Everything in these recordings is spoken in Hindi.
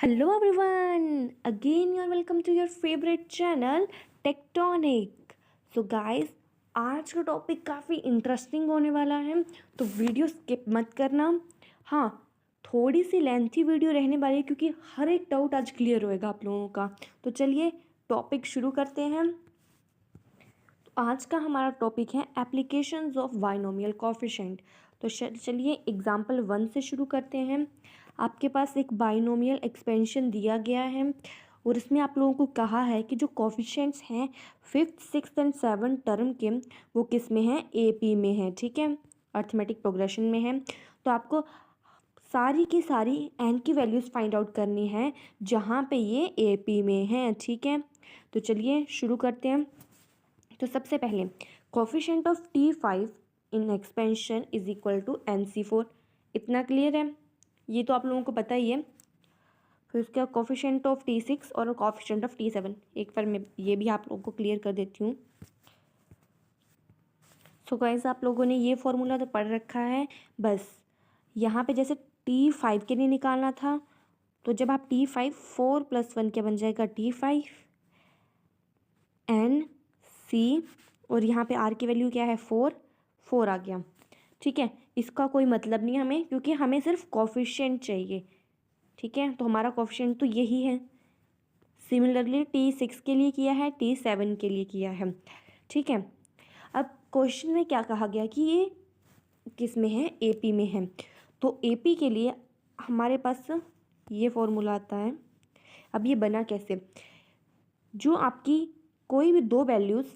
Hello everyone, again you're welcome to your favorite channel tectonic. So guys, आज का टॉपिक काफ़ी इंटरेस्टिंग होने वाला है, तो वीडियो स्किप मत करना। हाँ, थोड़ी सी लेंथी वीडियो रहने वाली है क्योंकि हर एक डाउट आज क्लियर होएगा आप लोगों का। तो चलिए टॉपिक शुरू करते हैं। तो आज का हमारा टॉपिक है एप्लीकेशंस ऑफ बाइनोमियल कोफिशिएंट। तो चलिए एग्जाम्पल 1 से शुरू करते हैं। आपके पास एक बाइनोमियल एक्सपेंशन दिया गया है और इसमें आप लोगों को कहा है कि जो कोफिशिएंट्स हैं 5th 6th and 7th term के वो किस में हैं, एपी में हैं। ठीक है, अर्थमेटिक प्रोग्रेशन में है। तो आपको सारी की सारी एन की वैल्यूज़ फाइंड आउट करनी है जहाँ पे ये एपी में हैं। ठीक है, तो चलिए शुरू करते हैं। तो सबसे पहले coefficient of T5 in expansion is equal to NC4। इतना क्लियर है, ये तो आप लोगों को पता ही है। फिर उसका कोफिशिएंट ऑफ T6 और कोफिशिएंट ऑफ T7 एक बार मैं ये भी आप लोगों को क्लियर कर देती हूँ। सो गाइस, आप लोगों ने ये फॉर्मूला तो पढ़ रखा है। बस यहाँ पे जैसे T5 के लिए निकालना था, तो जब आप T5 4 + 1 क्या बन जाएगा, T5 NC, और यहाँ पे R की वैल्यू क्या है, 4 आ गया। ठीक है, इसका कोई मतलब नहीं हमें, क्योंकि हमें सिर्फ कोफिशिएंट चाहिए। ठीक है, तो हमारा कोफिशिएंट तो यही है। सिमिलरली T6 के लिए किया है, T7 के लिए किया है। ठीक है, अब क्वेश्चन में क्या कहा गया कि ये किस में है, एपी में है। तो एपी के लिए हमारे पास ये फॉर्मूला आता है। अब ये बना कैसे, जो आपकी कोई भी दो वैल्यूज़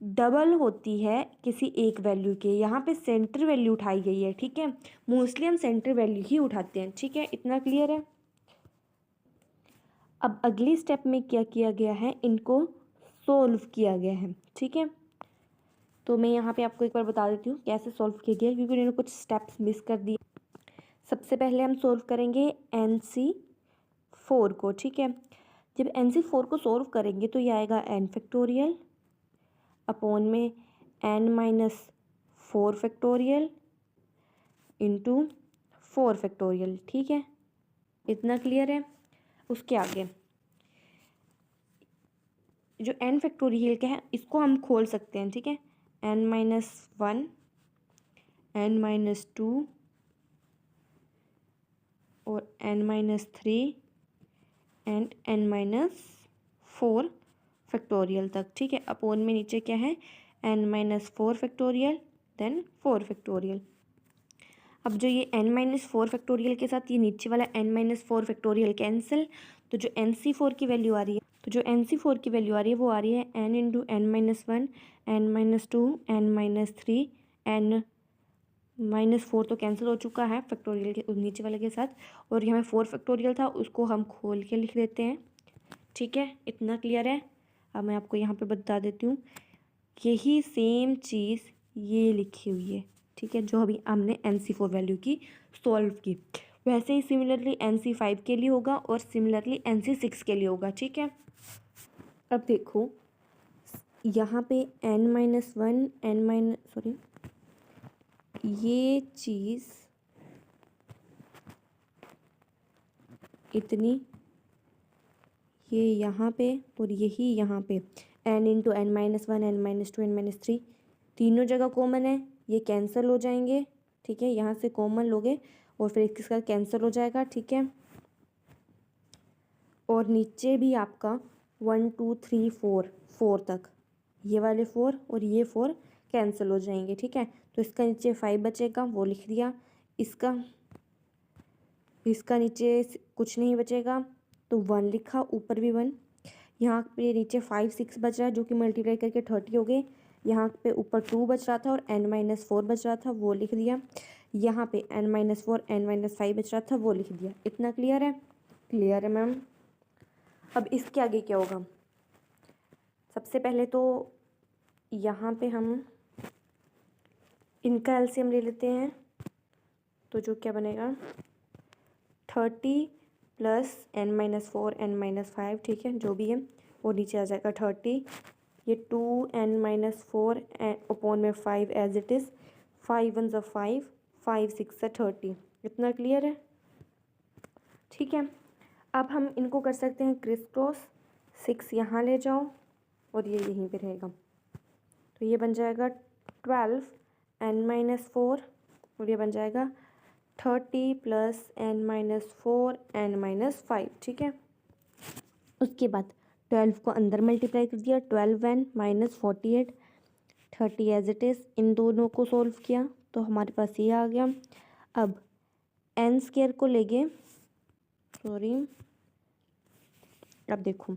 डबल होती है किसी एक वैल्यू के, यहाँ पे सेंटर वैल्यू उठाई गई है। ठीक है, मोस्टली हम सेंटर वैल्यू ही उठाते हैं। ठीक है, इतना क्लियर है। अब अगली स्टेप में क्या किया गया है, इनको सोल्व किया गया है। ठीक है, तो मैं यहाँ पे आपको एक बार बता देती हूँ कैसे सोल्व किया गया, क्योंकि उन्होंने कुछ स्टेप्स मिस कर दिए। सबसे पहले हम सोल्व करेंगे NC4 को। ठीक है, जब NC4 को सोल्व करेंगे तो ये आएगा n फैक्टोरियल अपॉन में n-4 फैक्टोरियल इंटू 4 फैक्टोरियल। ठीक है, इतना क्लियर है। उसके आगे जो n फैक्टोरियल का है इसको हम खोल सकते हैं। ठीक है, n-1 n-2 और n-3 एंड n-4 फैक्टोरियल तक। ठीक है, अपोन में नीचे क्या है, n-4 फैक्टोरियल देन 4 फैक्टोरियल। अब जो ये n-4 फैक्टोरियल के साथ ये नीचे वाला n-4 फैक्टोरियल कैंसिल, तो जो NC4 की वैल्यू आ रही है, वो आ रही है n into n-1 n-2 n-3 n-4 तो कैंसिल हो चुका है फैक्टोरियल के नीचे वाले के साथ, और यहाँ 4 फैक्टोरियल था उसको हम खोल के लिख देते हैं। ठीक है, इतना क्लियर है। अब मैं आपको यहाँ पे बता देती हूँ, यही सेम चीज़ ये लिखी हुई है। ठीक है, जो अभी हमने NC4 वैल्यू की सॉल्व की, वैसे ही सिमिलरली NC5 के लिए होगा और सिमिलरली NC6 के लिए होगा। ठीक है, अब देखो यहाँ पे ये चीज़ इतनी, ये यहाँ पे और यही यहाँ पे n into n-1 n-2 n-3 तीनों जगह कॉमन है, ये कैंसिल हो जाएंगे। ठीक है, यहाँ से कॉमन लोगे और फिर इसके साथ कैंसिल हो जाएगा। ठीक है, और नीचे भी आपका 1 2 3 4 तक ये वाले 4 और ये 4 कैंसिल हो जाएंगे। ठीक है, तो इसका नीचे 5 बचेगा, वो लिख दिया। इसका नीचे कुछ नहीं बचेगा तो 1 लिखा, ऊपर भी 1। यहाँ पे नीचे 5 6 बच रहा है जो कि मल्टीप्लाई करके 30 हो गए। यहाँ पे ऊपर 2 बच रहा था और n-4 बच रहा था, वो लिख दिया। यहाँ पे n-4 n-5 बच रहा था, वो लिख दिया। इतना क्लियर है? क्लियर है मैम। अब इसके आगे क्या होगा, सबसे पहले तो यहाँ पे हम इनका एलसीएम ले लेते हैं, तो जो क्या बनेगा 30 प्लस n-4 n-5। ठीक है, जो भी है वो नीचे आ जाएगा 30। ये 2n-4 अपॉन में 5 एज इट इज़, 5 1 ज़ा 5 5 6 ज़ा 30। इतना क्लियर है? ठीक है, अब हम इनको कर सकते हैं क्रिस क्रॉस, 6 यहाँ ले जाओ और ये यहीं पे रहेगा, तो ये बन जाएगा 12n-4 और ये बन जाएगा 30 + n-4 n-5, ठीक है। उसके बाद 12 को अंदर मल्टीप्लाई कर दिया, 12n - 48, 30 एज इट इज़, इन दोनों को सोल्व किया तो हमारे पास ये आ गया। अब n स्क्वायर को ले गए, सॉरी, अब देखो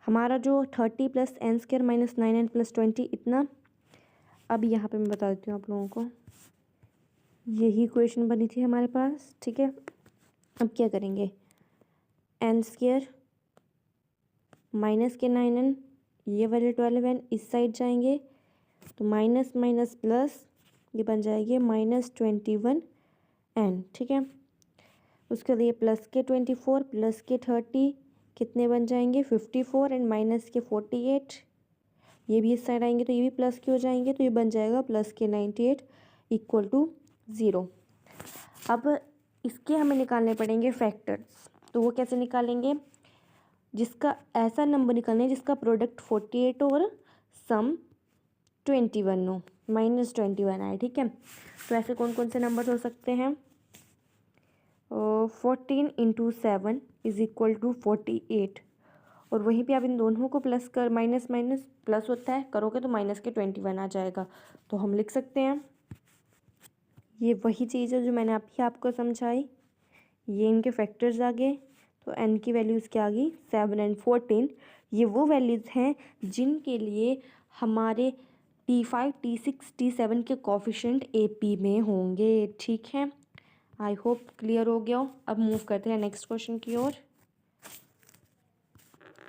हमारा जो 30 + n² - 9n + 20 इतना, अब यहाँ पे मैं बता देती हूँ आप लोगों को, यही क्वेश्चन बनी थी हमारे पास, ठीक है। अब क्या करेंगे, n² माइनस के 9n, ये वाले 12n इस साइड जाएंगे तो माइनस माइनस प्लस, ये बन जाएगी -21n, ठीक है। उसके लिए प्लस के 24 प्लस के 30 कितने बन जाएंगे, 54 एंड माइनस के 48, ये भी इस साइड आएंगे तो ये भी प्लस के हो जाएंगे, तो ये बन जाएगा प्लस के 98 = 0। अब इसके हमें निकालने पड़ेंगे फैक्टर्स, तो वो कैसे निकालेंगे, जिसका ऐसा नंबर निकालना है जिसका प्रोडक्ट 48 और सम 21 हो, -21 आए, ठीक है। तो ऐसे कौन कौन से नंबर हो सकते हैं, 14 × 7 = 48, और वहीं पे आप इन दोनों को प्लस कर, माइनस माइनस प्लस होता है, करोगे तो माइनस के 21 आ जाएगा, तो हम लिख सकते हैं ये वही चीज़ है जो मैंने अभी आपको समझाई, ये इनके फैक्टर्स आ गए, तो n की वैल्यूज़ क्या आ गई, 7 और 14, ये वो वैल्यूज़ हैं जिनके लिए हमारे T5, T6, T7 के कोफिशिएंट AP में होंगे, ठीक है। आई होप क्लियर हो गया हो। अब मूव करते हैं नेक्स्ट क्वेश्चन की ओर।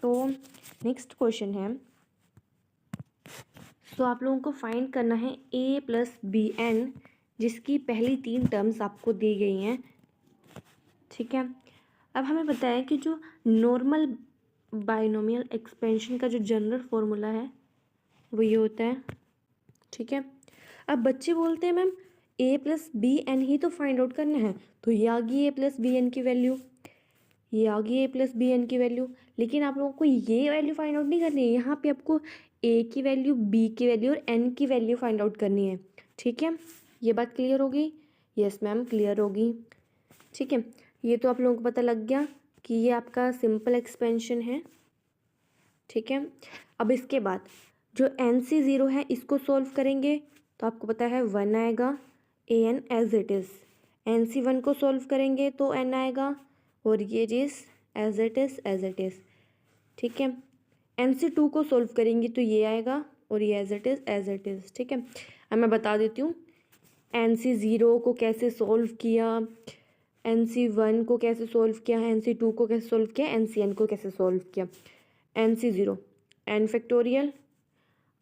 तो नेक्स्ट क्वेश्चन है, तो आप लोगों को फाइंड करना है a + bn, जिसकी पहली 3 टर्म्स आपको दी गई हैं, ठीक है। अब हमें पता है कि जो नॉर्मल बाइनोमियल एक्सपेंशन का जो जनरल फॉर्मूला है वो ये होता है, ठीक है। अब बच्चे बोलते हैं मैम a + bn ही तो फाइंड आउट करना है, तो ये आ गई a + bn की वैल्यू, ये आ गई a + bn की वैल्यू, लेकिन आप लोगों को ये वैल्यू फाइंड आउट नहीं करनी है, यहाँ पे आपको a की वैल्यू, b की वैल्यू और n की वैल्यू फाइंड आउट करनी है, ठीक है। ये बात क्लियर होगी, यस मैम क्लियर होगी, ठीक है। ये तो आप लोगों को पता लग गया कि ये आपका सिंपल एक्सपेंशन है, ठीक है। अब इसके बाद जो NC0 है इसको सॉल्व करेंगे तो आपको पता है 1 आएगा, an as it is. NC1 को सॉल्व करेंगे तो n आएगा, और ये चीज़ एज इट इज़, ठीक है। NC2 को सॉल्व करेंगे तो ये आएगा, और ये एज इट इज़, ठीक है। अब मैं बता देती हूँ NC0 को कैसे सॉल्व किया, NC1 को कैसे सॉल्व किया, NC2 को कैसे सॉल्व किया, NCn को कैसे सॉल्व किया। NC0 n फैक्टोरियल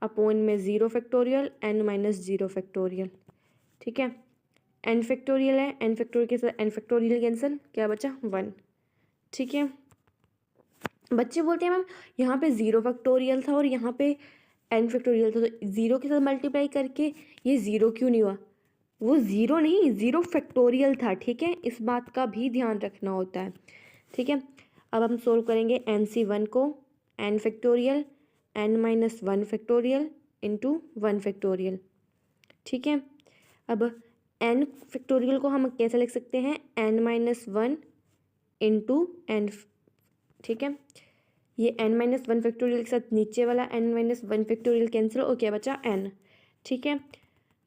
अपॉन में 0 फैक्टोरियल n - 0 फैक्टोरियल, ठीक है। n फैक्टोरियल है, n फैक्टोरियल के साथ n फैक्टोरियल कैंसिल, क्या बचा 1, ठीक है। बच्चे बोलते हैं मैम यहाँ पे 0 फैक्टोरियल था और यहाँ पे n फैक्टोरियल था, तो 0 के साथ मल्टीप्लाई करके ये 0 क्यों नहीं हुआ, वो 0 नहीं 0 फैक्टोरियल था, ठीक है। इस बात का भी ध्यान रखना होता है, ठीक है। अब हम सोल्व करेंगे NC1 को, n factorial n - 1 factorial into 1 factorial, ठीक है। अब n फैक्टोरियल को हम कैसे लिख सकते हैं, n - 1 इंटू n, ठीक है। ये n - 1 फैक्टोरियल के साथ नीचे वाला n - 1 फैक्टोरियल कैंसिल, और क्या बचा n, ठीक है।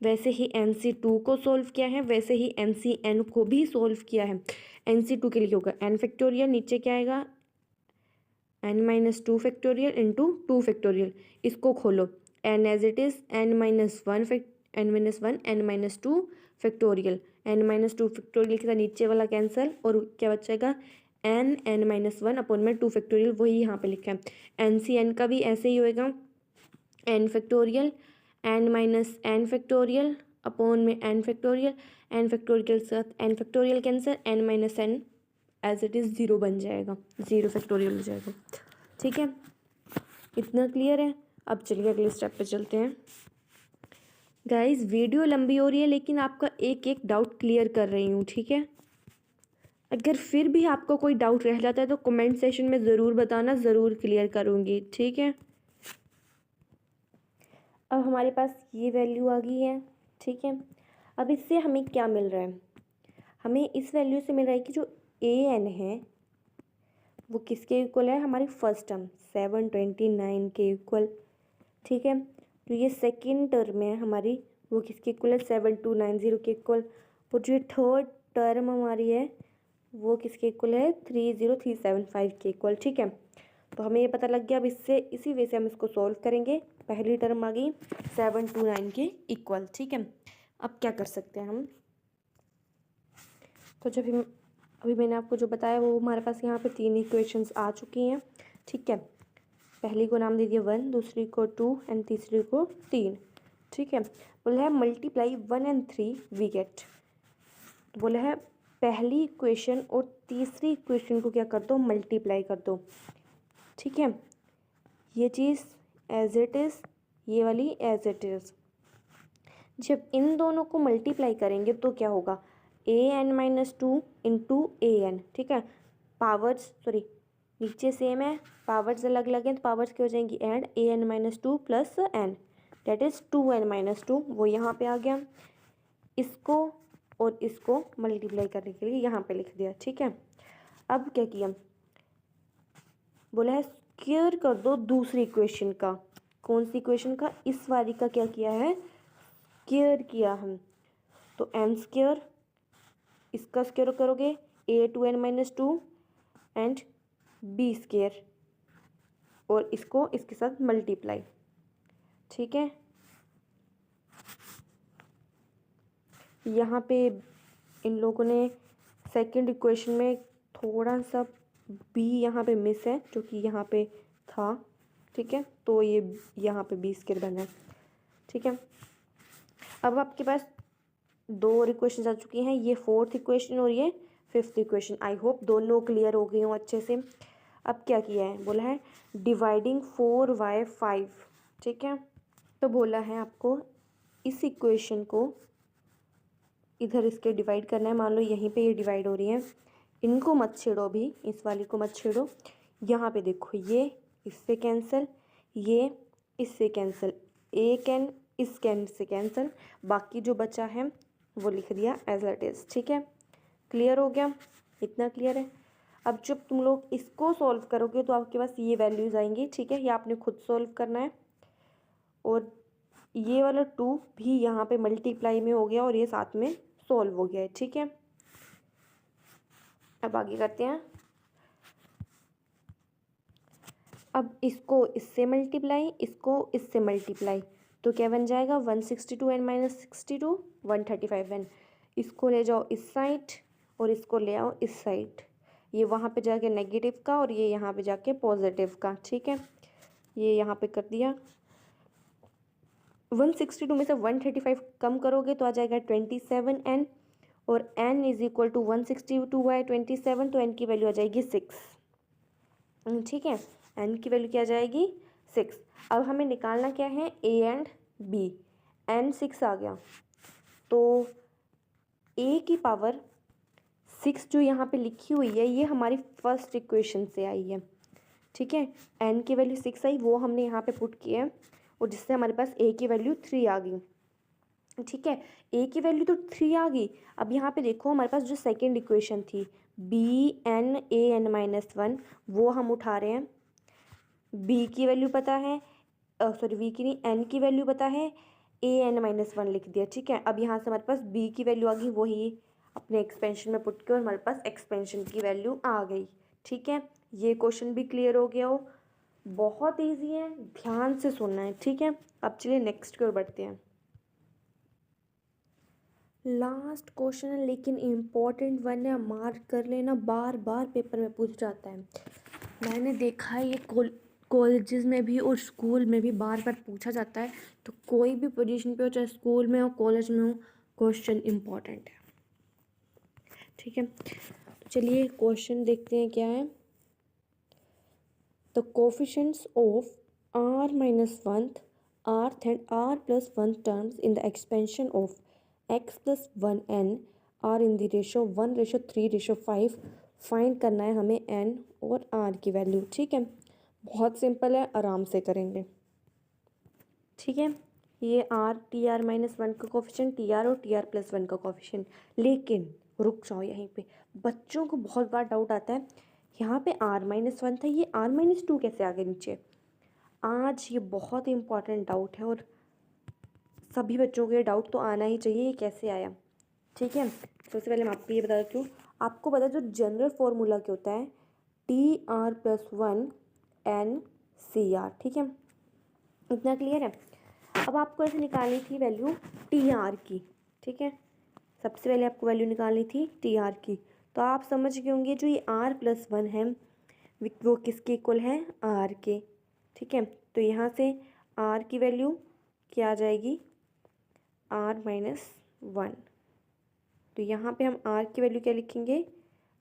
वैसे ही NC2 को सोल्व किया है, वैसे ही NCn को भी सोल्व किया है। NC2 के लिए होगा n फैक्टोरियल, नीचे क्या आएगा n - 2 फैक्टोरियल इंटू 2 फैक्टोरियल, इसको खोलो n as it is, n - 1 n - 2 factorial, n - 2 factorial के साथ नीचे वाला कैंसिल, और क्या बचेगा n - 1 अपॉन में 2 फैक्टोरियल, वही यहाँ पे लिखा है। NCn का भी ऐसे ही होएगा, n factorial n - n factorial upon में n फैक्टोरियल, n फैक्टोरियल के साथ n factorial cancel, n - n as it is 0 बन जाएगा, 0 फैक्टोरियल हो जाएगा, ठीक है। इतना क्लियर है। अब चलिए अगले स्टेप पे चलते हैं। गाइस वीडियो लंबी हो रही है लेकिन आपका एक एक डाउट क्लियर कर रही हूँ, ठीक है। अगर फिर भी आपको कोई डाउट रह जाता है तो कमेंट सेशन में ज़रूर बताना, ज़रूर क्लियर करूँगी, ठीक है। अब हमारे पास ये वैल्यू आ गई है, ठीक है। अब इससे हमें क्या मिल रहा है, हमें इस वैल्यू से मिल रहा है कि जो ए एन है वो किसके इक्वल है, हमारी फर्स्ट टर्म 729 के इक्वल, ठीक है। तो ये सेकेंड टर्म है हमारी, वो किसके इक्वल है, 7290 के इक्वल। और जो थर्ड टर्म हमारी है वो किसके इक्वल है, 30375 के इक्वल, ठीक है। तो हमें ये पता लग गया। अब इससे इसी वे से हम इसको सॉल्व करेंगे। पहली टर्म आ गई 729 के इक्वल, ठीक है। अब क्या कर सकते हैं हम, तो जब हम अभी मैंने आपको जो बताया वो हमारे पास यहाँ पे 3 इक्वेशंस आ चुकी हैं, ठीक है। पहली को नाम दे दिया 1, दूसरी को 2 एंड तीसरी को 3, ठीक है। बोला है मल्टीप्लाई 1 and 3 वी गेट। तो बोला है पहली इक्वेशन और तीसरी इक्वेशन को क्या कर दो, मल्टीप्लाई कर दो, ठीक है। ये चीज़ एज इट इज़, ये वाली एज इट इज़। जब इन दोनों को मल्टीप्लाई करेंगे तो क्या होगा, an-2 इंटू ए एन, ठीक है। पावर्स सॉरी नीचे सेम है, पावर्स अलग अलग हैं तो पावर्स क्या हो जाएंगी, add an-2 plus N, that is 2n-2, वो यहाँ पे आ गया। इसको और इसको मल्टीप्लाई करने के लिए यहाँ पे लिख दिया, ठीक है। अब क्या किया, बोला है स्क्वायर कर दो दूसरी इक्वेशन का। कौन सी इक्वेशन का, इस वाली का क्या किया है, स्क्वायर किया हम। तो एन स्क्वायर, इसका स्क्वायर करोगे a2n-2 एंड बी स्क्वायर, और इसको इसके साथ मल्टीप्लाई, ठीक है। यहाँ पे इन लोगों ने सेकंड इक्वेशन में थोड़ा सा बी यहाँ पे मिस है, जो कि यहाँ पे था, ठीक है। तो ये यहाँ पे बी स्क्वायर बना है, ठीक है। अब आपके पास 2 और इक्वेशन आ चुकी हैं, ये 4th इक्वेशन और ये 5th इक्वेशन। आई होप दोनों क्लियर हो गई हों अच्छे से। अब क्या किया है, बोला है डिवाइडिंग 4y5, ठीक है। तो बोला है आपको इस इक्वेशन को इधर इसके डिवाइड करना है। मान लो यहीं पे ये डिवाइड हो रही है, इनको मत छेड़ो अभी, इस वाली को मत छेड़ो। यहाँ पे देखो ये इससे कैंसिल, ये इससे कैंसिल, एक एन इस कैन से कैंसिल, बाकी जो बचा है वो लिख दिया एज इट इज़, ठीक है। क्लियर हो गया, इतना क्लियर है। अब जब तुम लोग इसको सॉल्व करोगे तो आपके पास ये वैल्यूज़ आएंगी, ठीक है। ये आपने खुद सॉल्व करना है। और ये वाला 2 भी यहाँ पे मल्टीप्लाई में हो गया और ये साथ में सॉल्व हो गया है, ठीक है। अब आगे करते हैं। अब इसको इससे मल्टीप्लाई, इसको इससे मल्टीप्लाई, तो क्या बन जाएगा 162 एन माइनस 62 135 एन। इसको ले जाओ इस साइड और इसको ले आओ इस साइड, ये वहाँ पे जाके नेगेटिव का और ये यहाँ पे जाके पॉजिटिव का, ठीक है। ये यहाँ पे कर दिया। 162 में से 135 कम करोगे तो आ जाएगा 27 एन, और n इज इक्वल टू 162/27, तो n की वैल्यू आ जाएगी 6, ठीक है। n की वैल्यू क्या आ जाएगी 6। अब हमें निकालना क्या है, a एंड b। n 6 आ गया तो a की पावर 6 जो यहाँ पे लिखी हुई है ये हमारी फर्स्ट इक्वेशन से आई है, ठीक है। n की वैल्यू 6 आई, वो हमने यहाँ पे पुट किया है, और जिससे हमारे पास a की वैल्यू 3 आ गई, ठीक है। a की वैल्यू तो 3 आ गई। अब यहाँ पे देखो हमारे पास जो सेकंड इक्वेशन थी bn(a(n-1), वो हम उठा रहे हैं। b की वैल्यू पता है, सॉरी v की नहीं, n की वैल्यू पता है, a(n-1) लिख दिया, ठीक है। अब यहाँ से हमारे पास b की वैल्यू आ गई, वही अपने एक्सपेंशन में पुट किया और हमारे पास एक्सपेंशन की वैल्यू आ गई, ठीक है। ये क्वेश्चन भी क्लियर हो गया हो, बहुत ईजी है, ध्यान से सुनना है, ठीक है। अब चलिए नेक्स्ट की ओर बढ़ते हैं। लास्ट क्वेश्चन है लेकिन इम्पॉर्टेंट वन है, मार्क कर लेना, बार बार पेपर में पूछ जाता है। मैंने देखा है ये कॉलेजेस में भी और स्कूल में भी बार बार पूछा जाता है। तो कोई भी पोजीशन पे हो, चाहे स्कूल में हो कॉलेज में हो, क्वेश्चन इम्पॉर्टेंट है, ठीक है। तो चलिए क्वेश्चन देखते हैं क्या है। The coefficients of r-1th, rth and r+1 terms in the expansion of x plus 1n are in the ratio 1:3:5 find करना है हमें एन और आर की वैल्यू। ठीक है, बहुत सिंपल है, आराम से करेंगे। ठीक है, ये आर TR-1 का कोफिशिएंट, TR और TR+1 का कोफिशिएंट। लेकिन रुक जाओ यहीं पे, बच्चों को बहुत बार डाउट आता है यहाँ पे R-1 था, ये R-2 कैसे आ गया नीचे। आज ये बहुत इंपॉर्टेंट डाउट है और सभी बच्चों को ये डाउट तो आना ही चाहिए, ये कैसे आया। ठीक है, सबसे पहले मैं आपको ये बता देती हूँ। आपको पता है जो जनरल फॉर्मूला क्या होता है, TR+1 NCR। ठीक है, इतना क्लियर है। अब आपको ऐसे निकालनी थी वैल्यू TR की। ठीक है, सबसे पहले आपको वैल्यू निकालनी थी TR की। तो आप समझ गए होंगे जो ये R+1 है वो किसके इक्वल है, R के। ठीक है, तो यहाँ से R की वैल्यू क्या आ जाएगी, R-1। तो यहाँ पे हम R की वैल्यू क्या लिखेंगे,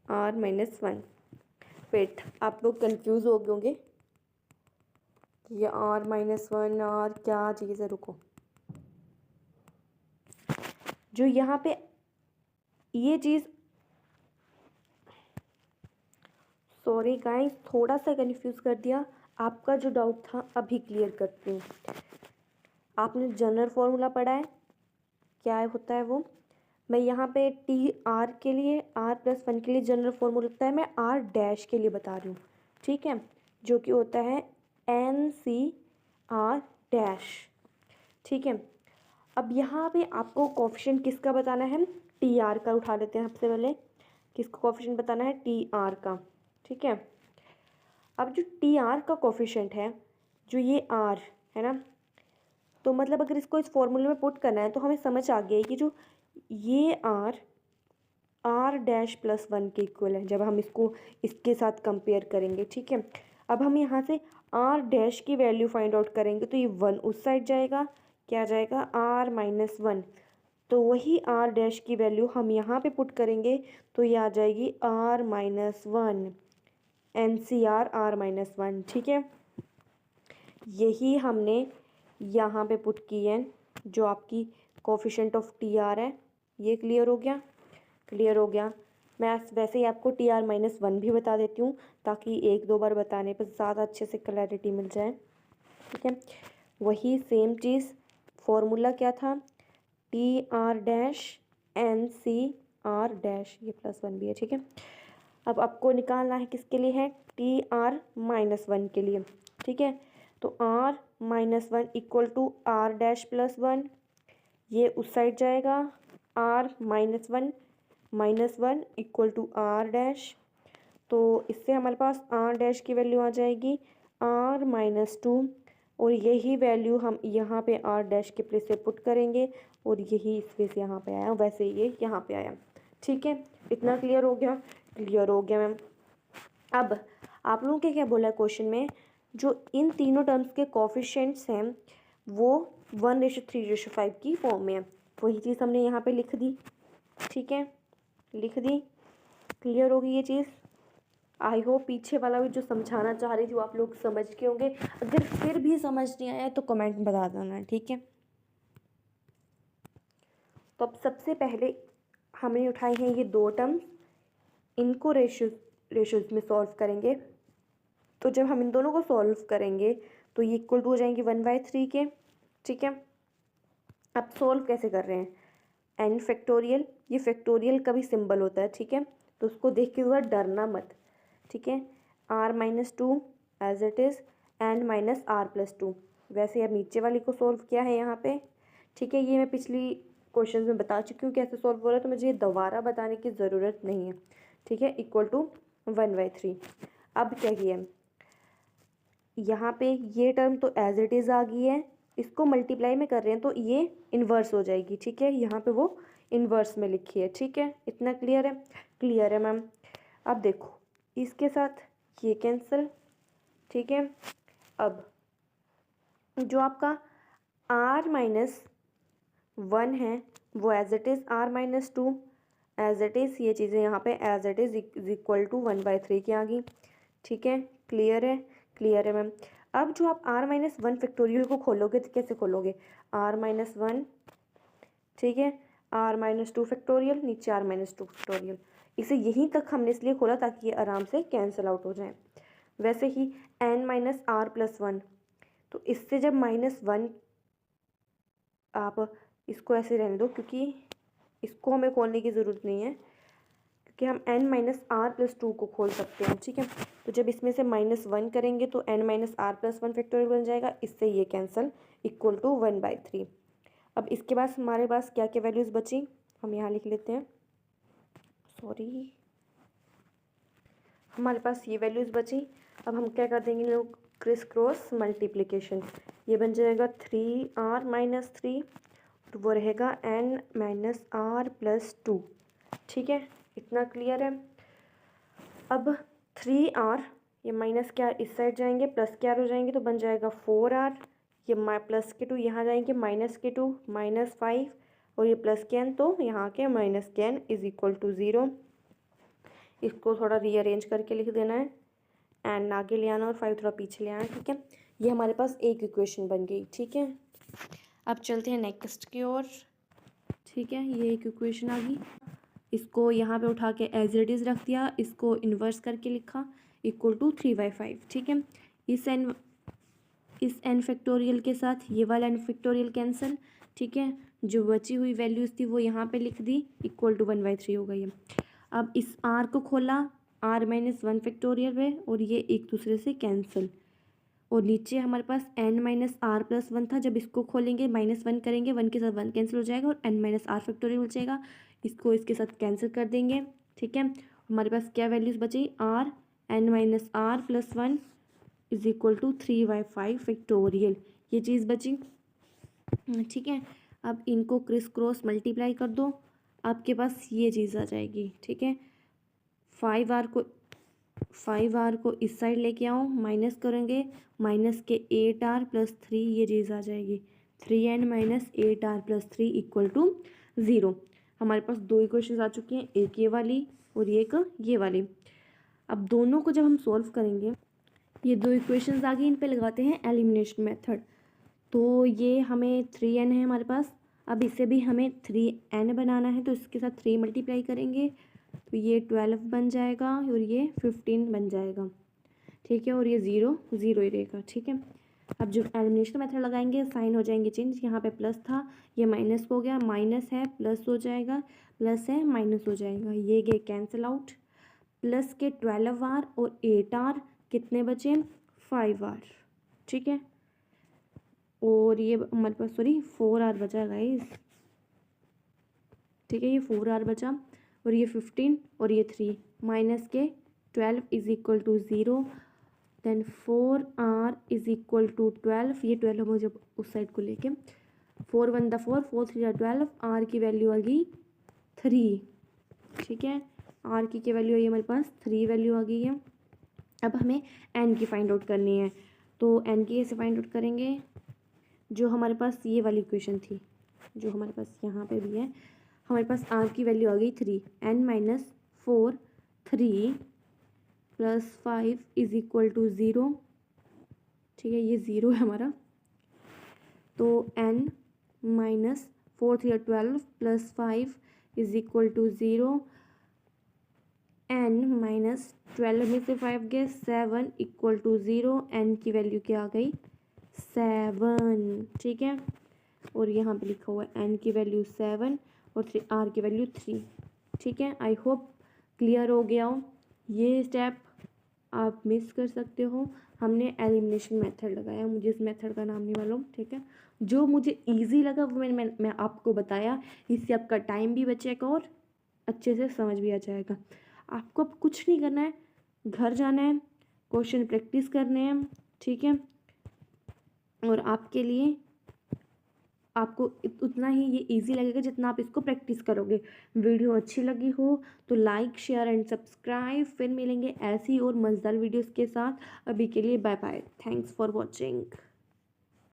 R-1। वेट, आप लोग कंफ्यूज हो गए होंगे ये R-1 और क्या चीज़ है, रुको। जो यहाँ पे ये चीज़, सॉरी गाइस थोड़ा सा कंफ्यूज कर दिया, आपका जो डाउट था अभी क्लियर करती हूँ। आपने जनरल फॉर्मूला पढ़ा है, क्या होता है वो। मैं यहाँ पे TR के लिए, R+1 के लिए जनरल फॉर्मूला होता है, मैं R' के लिए बता रही हूँ। ठीक है, जो कि होता है NCR'। ठीक है, अब यहाँ पे आपको कोफिशिएंट किसका बताना है, TR का उठा लेते हैं सबसे पहले। किसका कोफिशिएंट बताना है, TR का। ठीक है, अब जो TR का कोफिशिएंट है, जो ये R है ना, तो मतलब अगर इसको इस फॉर्मूले में पुट करना है तो हमें समझ आ गया है कि जो ये R'+1 के इक्वल है जब हम इसको इसके साथ कंपेयर करेंगे। ठीक है, अब हम यहाँ से R' की वैल्यू फाइंड आउट करेंगे तो ये 1 उस साइड जाएगा, क्या जाएगा, R-1। तो वही R' की वैल्यू हम यहाँ पे पुट करेंगे तो ये आ जाएगी R-1, NCR R-1। ठीक है, यही हमने यहाँ पे पुट की है, जो आपकी कोफिशिएंट ऑफ TR है। ये क्लियर हो गया, क्लियर हो गया। मैं वैसे ही आपको TR-1 भी बता देती हूँ ताकि एक दो बार बताने पर ज़्यादा अच्छे से क्लैरिटी मिल जाए। ठीक है, वही सेम चीज़, फॉर्मूला क्या था, TR' NCR', ये +1 भी है। ठीक है, अब आपको निकालना है किसके लिए है, TR-1 के लिए। ठीक है, तो R-1 इक्वल टू R'+1, ये उस साइड जाएगा, R-1 इक्वल टू R'। तो इससे हमारे पास R' की वैल्यू आ जाएगी R-2, और यही वैल्यू हम यहाँ पे R' के प्लेस पे पुट करेंगे और यही इस पे से यहाँ पे आया, वैसे ये यहाँ पे आया। ठीक है, इतना क्लियर हो गया, क्लियर हो गया मैम। अब आप लोगों के क्या बोला है क्वेश्चन में, जो इन तीनों टर्म्स के कोफिशिएंट्स हैं वो 1:3:5 की फॉर्म में है, वही चीज़ हमने यहाँ पे लिख दी। ठीक है, लिख दी, क्लियर होगी ये चीज़। आई होप पीछे वाला भी जो समझाना चाह रही थी वो आप लोग समझ के होंगे। अगर फिर भी समझ नहीं आया तो कमेंट में बता देना। ठीक है, तो अब सबसे पहले हमने उठाए हैं ये दो टर्म्स, इनको रेशियोज में सॉल्व करेंगे। तो जब हम इन दोनों को सॉल्व करेंगे तो ये इक्वल टू हो जाएंगे 1/3 के। ठीक है, अब सॉल्व कैसे कर रहे हैं, n फैक्टोरियल, ये फैक्टोरियल का भी सिंबल होता है। ठीक है, तो उसको देख के ज़रा डरना मत। ठीक है, R-2 as it is n-R+2, वैसे अब नीचे वाली को सॉल्व किया है यहाँ पे। ठीक है, ये मैं पिछली क्वेश्चन में बता चुकी हूँ कैसे सॉल्व हो रहा है, तो मुझे ये दोबारा बताने की ज़रूरत नहीं है। ठीक है, इक्वल टू 1/3। अब क्या किया, यहाँ पे ये टर्म तो एज इट इज़ आ गई है, इसको मल्टीप्लाई में कर रहे हैं तो ये इन्वर्स हो जाएगी। ठीक है, यहाँ पे वो इन्वर्स में लिखी है। ठीक है, इतना क्लियर है, क्लियर है मैम। अब देखो इसके साथ ये कैंसिल। ठीक है, अब जो आपका R-1 है वो as it is R-2 as it is, ये चीज़ें यहाँ पे as it is equal to 1/3 की आ गई। ठीक है, क्लियर है, क्लियर है मैम। अब जो आप R-1 फैक्टोरियल को खोलोगे तो कैसे खोलोगे, R-1, ठीक है, r-2 फैक्टोरियल, नीचे r-2 फैक्टोरियल। इसे यहीं तक हमने इसलिए खोला ताकि ये आराम से कैंसिल आउट हो जाए। वैसे ही n-r+1, तो इससे जब -1, आप इसको ऐसे रहने दो क्योंकि इसको हमें खोलने की ज़रूरत नहीं है, क्योंकि हम n-r+2 को खोल सकते हैं। ठीक है, तो जब इसमें से -1 करेंगे तो n-r+1 फैक्टोरियल बन जाएगा, इससे ये कैंसिल, इक्वल टू 1/3। अब इसके बाद हमारे पास क्या क्या वैल्यूज़ बची, हम यहाँ लिख लेते हैं। सॉरी, हमारे पास ये वैल्यूज़ बची। अब हम क्या कर देंगे लोग, क्रिस क्रॉस मल्टीप्लिकेशन। ये बन जाएगा 3r-3, तो वो रहेगा n-r+2। ठीक है, इतना क्लियर है। अब 3r, ये माइनस के आर इस साइड जाएंगे, प्लस के आर हो जाएंगे, तो बन जाएगा 4r। ये प्लस के 2 यहाँ जाएंगे, -2 -5, और ये प्लस के n, तो यहाँ के -n इज इक्वल टू 0। इसको थोड़ा रीअरेंज करके लिख देना है, n आगे ले आना और 5 थोड़ा पीछे ले आना। ठीक है, ये हमारे पास एक इक्वेशन बन गई। ठीक है, अब चलते हैं नेक्स्ट की ओर। ठीक है, ये एक इक्वेशन आ गई, इसको यहाँ पे उठा के एज इट इज़ रख दिया, इसको इन्वर्स करके लिखा, इक्वल टू 3/5। ठीक है, इस n फैक्टोरियल के साथ ये वाला n फैक्टोरियल कैंसिल। ठीक है, जो बची हुई वैल्यूज़ थी वो यहाँ पे लिख दी, इक्वल टू 1/3 हो गई है। अब इस r को खोला r-1 फैक्टोरियल पे, और ये एक दूसरे से कैंसिल, और नीचे हमारे पास n-r+1 था। जब इसको खोलेंगे, -1 करेंगे, 1 के साथ 1 कैंसिल हो जाएगा और n-r फैक्टोरियल बचेगा, इसको इसके साथ कैंसिल कर देंगे। ठीक है, हमारे पास क्या वैल्यूज़ बची, r n-r+1 is equal to 3/5 factorial, ये चीज़ बची। ठीक है, अब इनको क्रिस क्रॉस मल्टीप्लाई कर दो, आपके पास ये चीज़ आ जाएगी। ठीक है, 5r को इस साइड लेके आओ, माइनस करेंगे, माइनस के 8r+3, ये चीज़ आ जाएगी, 3n - 8r+3 इक्वल टू 0। हमारे पास दो इक्वेशंस आ चुकी हैं, एक ये वाली और एक ये वाली। अब दोनों को जब हम सॉल्व करेंगे, ये दो इक्वेशंस आ गई, इन पे लगाते हैं एलिमिनेशन मेथड। तो ये हमें 3n है हमारे पास, अब इसे भी हमें 3n बनाना है, तो इसके साथ 3 मल्टीप्लाई करेंगे, तो ये 12 बन जाएगा और ये 15 बन जाएगा। ठीक है, और ये 0 ही रहेगा। ठीक है, अब जब एलिमिनेशन मेथड लगाएंगे, साइन हो जाएंगे चेंज, यहाँ पे प्लस था, ये माइनस हो गया, माइनस है प्लस हो जाएगा, प्लस है माइनस हो जाएगा, ये गए कैंसिल आउट। प्लस के 12r और 8r कितने बचे, 5r। ठीक है, और ये हमारे पास 4r बचा गाइस। ठीक है, ये 4r बचा, और ये 15 और ये 3, माइनस के 12 is equal to 0, then 4r is equal to 12। ये 12 हो जब उस साइड को लेके, 4 1 4, 4 3 12, r की वैल्यू आ गई 3। ठीक है, r की वैल्यू आई हमारे पास 3 वैल्यू आ गई है। अब हमें n की फाइंड आउट करनी है, तो n की कैसे फाइंड आउट करेंगे, जो हमारे पास ये वाली इक्वेशन थी, जो हमारे पास यहाँ पे भी है, हमारे पास r की वैल्यू आ गई 3, n - 4 3 + 5 इज इक्वल टू 0। ठीक है, ये 0 है हमारा, तो n - 4 3 12 + 5 is equal to 0। n - 12 में से 5 गए, 7 इक्वल टू 0। n की वैल्यू क्या आ गई, 7। ठीक है, और यहाँ पे लिखा हुआ है n की वैल्यू 7 और r की वैल्यू 3। ठीक है, आई होप क्लियर हो गया हो। ये स्टेप आप मिस कर सकते हो, हमने एलिमिनेशन मेथड लगाया, मुझे इस मेथड का नाम नहीं मालूम। ठीक है, जो मुझे इजी लगा वो मैं आपको बताया, इससे आपका टाइम भी बचेगा और अच्छे से समझ भी आ जाएगा। आपको अब कुछ नहीं करना है, घर जाना है, क्वेश्चन प्रैक्टिस करने हैं। ठीक है, और आपके लिए आपको उतना ही ये इजी लगेगा जितना आप इसको प्रैक्टिस करोगे। वीडियो अच्छी लगी हो तो लाइक शेयर एंड सब्सक्राइब। फिर मिलेंगे ऐसी और मज़ेदार वीडियोस के साथ। अभी के लिए bye bye, thanks for watching.